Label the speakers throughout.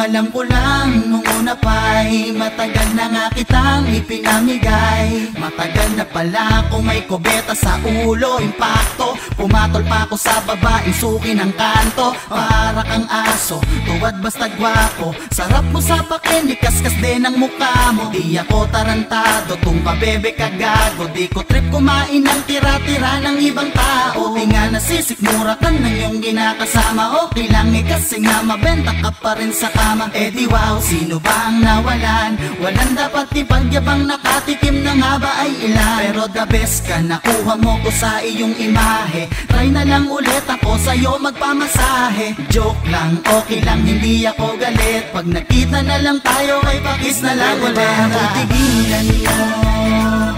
Speaker 1: alam ko lang nung una pa'y matagal na nga kitang ipinamigay. Matagal na pala kung may kubeta sa ulo, impacto. Pumatol pa ako sa babaeng suki ng kanto. Para kang aso, tuwad basta gwapo. Sarap mo sa pakin, kaskas din ang mukha mo. Di ako tarantado, tung pabebe ka gago. Di ko trip kumain ng tira-tira ng ibang tao. Di nga nasisikmura ka ng iyong ginakasama. Okay lang kasi nga mabenta ka pa rin sa kama. Eh di wow, sino ba ang nawalan? Walang dapat ipagyabang, nakatikim na nga ba ay ilan? Pero the best ka, nakuha mo ko sa iyong imahe. Try na lang ulit ako sa'yo magpamasahe. Joke lang, okay lang, hindi ako galit. Pag nakita na lang tayo ay pakis na lang ulit. Ako tigilan mo,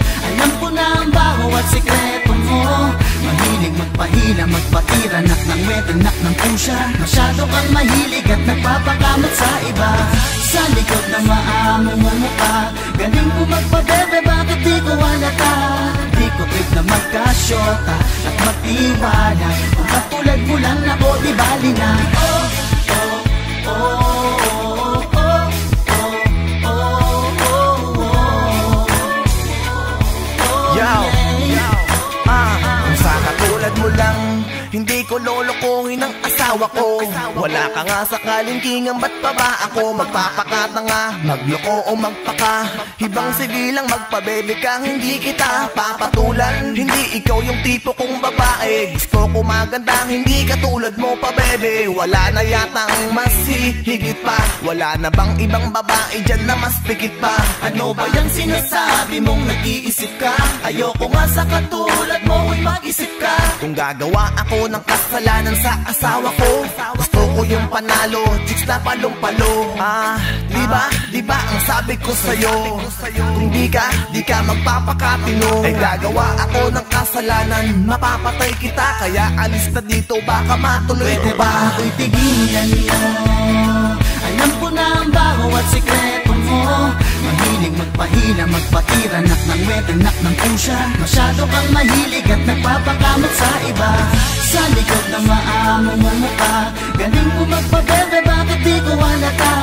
Speaker 1: alam ko na ang bawat sikreto mo. Mahilig magpahila, magpatira, nak ng wet, nak ng pusya. Masyado kang mahilig at nagpapakamot sa iba. Sa likod ng maamo mo mukha, galing mo magpabebe, bakit di ko halata? Di ko trip na magkasyota at magtiwala. Kung katulad mo lang ako, di bali na. Oh, oh, oh.
Speaker 2: Hindi ko lolokohin ang asawa ko. Wala ka nga sa kalingkingan, ba't pa ba ako magpapakatanga? Magloko o magpaka, ibang sibilang magpabebe ka, hindi kita papatulan. Hindi ikaw yung tipo kong babae, gusto ko maganda, hindi katulad mo pa bebe. Wala na yata ang mas higit pa. Wala na bang ibang babae dyan na mas pikit pa? Ano ba yung sinasabi mong nag-iisip ka? Ayoko nga sa katulad mo ay mag-isip ka. Kung gagawa ako ng kasalanan sa asawa ko, gusto ko yung panalo, chicks na palong-palo. Di ba ang sabi ko sa'yo, kung di ka magpapakatino, ay gagawa ako ng kasalanan, mapapatay kita. Kaya alis na dito, baka matuloy ko ba?
Speaker 1: Ako'y tigilan mo, alam ko na ang bawat sikreto mo. Mahilig magpahila, magpatira, nak ng wet, nak ng pusya. Masyado kang mahilig at nagpapakamot sa iba. Sa likod ng maamo mo mukha, galing mo magpabebe, bakit di ko halata?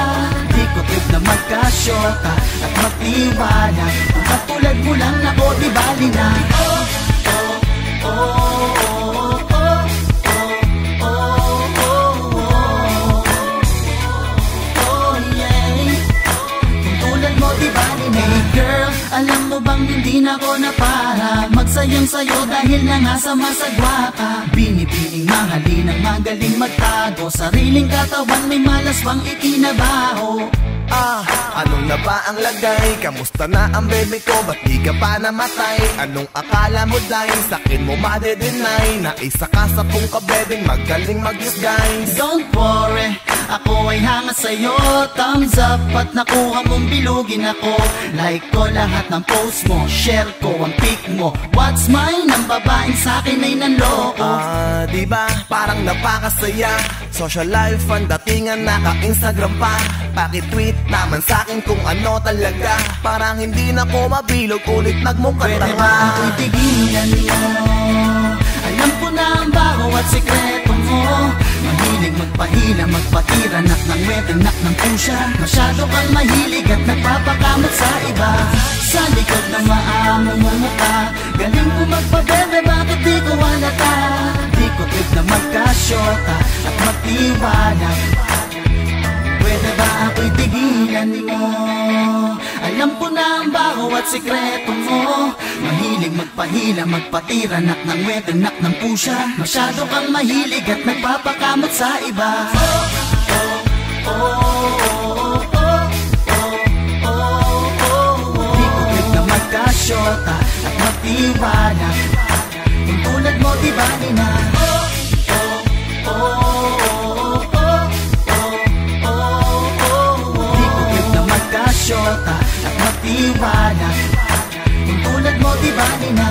Speaker 1: Di ko trip na magkasyota at magtiwala. Kung katulad mo lang ako, di bali na. Oh, oh, oh, oh, oh, oh, oh, oh, oh, yeah. Kung tulad mo, di bali na. Hey girl, alam mo bang hindi na ako na para magsayang sayo dahil na nga sa masagwa ka. Binibining mahalin ang magaling magtago, sariling katawan may malas bang ikinabaho.
Speaker 2: Anong na ba ang lagay? Kamusta na ang bebe ko? Ba't di ka pa namatay? Anong akala mo dahil sa'kin mo madedenay na isa ka sa pong kabebeng magaling mag-disguise?
Speaker 1: Don't worry, ako ay hanga sa'yo. Thumbs up at nakuha mong bilugin ako. Like ko lahat ng post mo, share ko ang pic mo. What's mine? Ang babaeng sa'kin ay nanloko.
Speaker 2: Diba? Parang napakasaya. Social life ang datingan, naka-Instagram pa. Paki-tweet naman sa'kin kung ano talaga. Parang hindi na ko mabilog, ulit nagmukhang tanga.
Speaker 1: Pwede ba ako'y tigilan mo? Alam ko na ang bawat sikreto mo. Mahilig magpahila, magpatira, nak ng wet, nak ng pusya. Masyado kang mahilig at nagpapakamot sa iba. Sa likod ng maamo mo mukha, galing mo magpabebe, bakit di ko halata? Di ko trip na magkasyota at magtiwala. Pwede ba ako'y tigilan mo? Alam ko na ang bawat sikreto mo. Mahilig magpahila, magpatira, nak ng wet, nak ng pusya. Masyado kang mahilig at nagpapakamot sa iba. Oh, oh, oh, oh, oh, oh, oh. Di ko trip na magkasyota at magtiwala. Kung tulad mo, di ba na? Oh, oh, oh. At magtiwala. Kung tulad mo, di ba na?